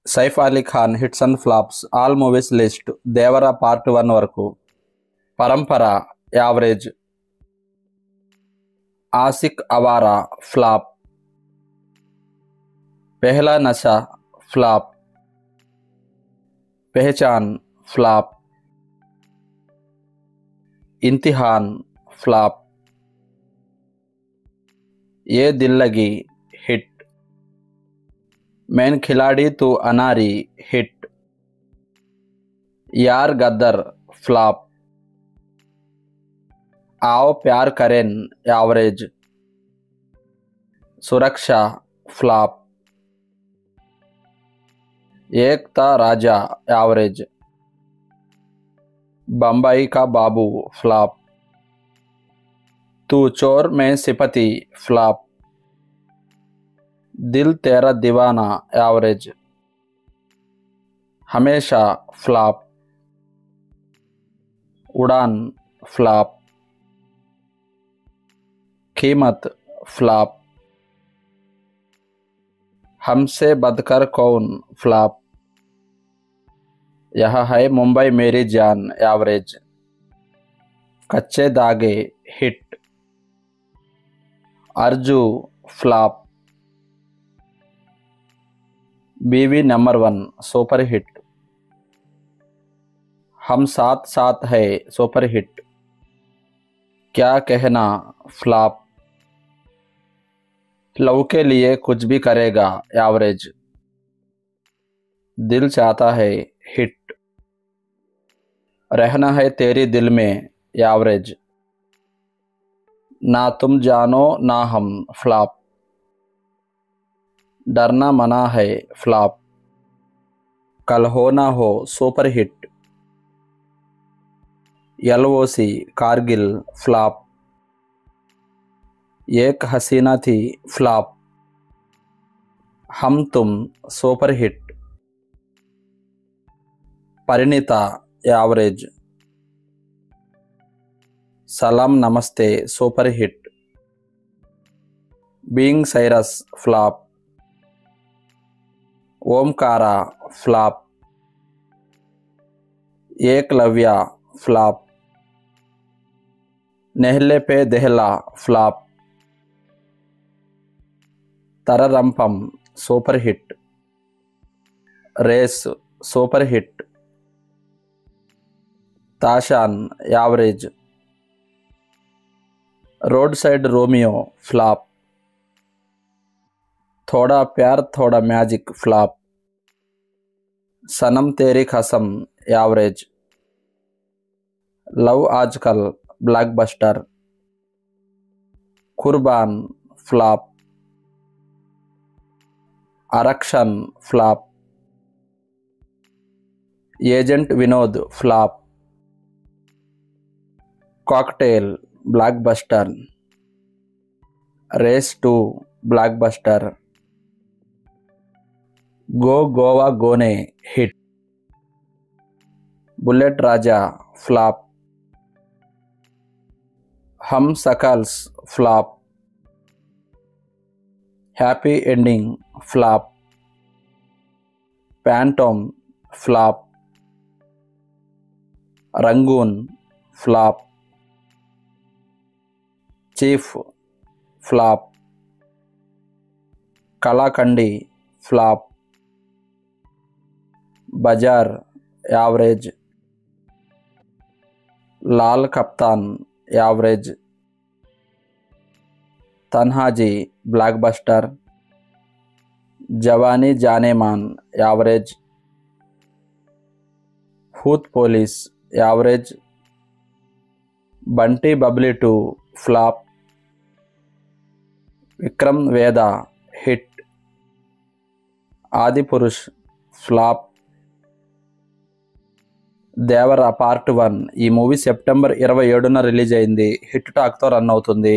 Saif Ali Khan hits and flops all movies list Devara part 1 వరకు. Parampara average. Aashiq Awara flop. Pehla Nasha flop. Pehchaan flop. Imtihaan flop. Yeh Dil Lagi hit. Main Khiladi Tu अनारी hit. यार गद्दर flop. आओ प्यार करें यावरेज. सुरक्षा फ्लॉप. एकता राजा यावरेज. बम्बई का बाबू फ्लॉप. तू चोर में सिपति फ्लॉप. दिल तेरा दीवाना यावरेज. हमेशा फ्लॉप. उड़ान फ्लॉप. कीमत फ्लॉप. हमसे बदकर कौन फ्लॉप. यह है मुंबई मेरी जान यावरेज. कच्चे दागे हिट. अर्जू फ्लॉप. बीवी नंबर 1 सुपर हिट. हम साथ साथ है सुपर हिट. क्या कहना फ्लॉप. लव के लिए कुछ भी करेगा यावरेज. दिल चाहता है हिट. रहना है तेरी दिल में यावरेज. ना तुम जानो ना हम फ्लॉप. डरना मना है फ्लॉप. कल हो ना हो super hit. LOC Kargil flop. एक हसीना थी फ्लॉप. हम तुम super hit. Parineeta average. Salaam Namaste super hit. Being Cyrus flop. Omkara flop. Eklavya flop. Nehle Pe Dehla flop. Ta Ra Rum Pum super hit. Race super hit. Tashan average. Road Side Romeo flop. Thoda Pyaar Thoda magic flop. Sanam Teri Kasam average. Love Aaj Kal blockbuster. Qurbaan flop. Aarakshan flop. Agent Vinod flop. Cocktail blockbuster. Race 2 blockbuster. Go Goa Gone hit. Bullet Raja flop. Humshakals flop. Happy Ending flop. Phantom flop. Rangoon flop. Chief flop. Kaalakaandi flop. Baazaar average. Laal Kaptaan average. Tanhaji blockbuster. Jawaani Jaaneman average. Bhoot Police average. Bunty Babli 2 flop. Vikram Vedha hit. Adipurush flop. Devara part 1 ఈ movie September 27న release అయింది. Hit టాక్తో run అవుతుంది.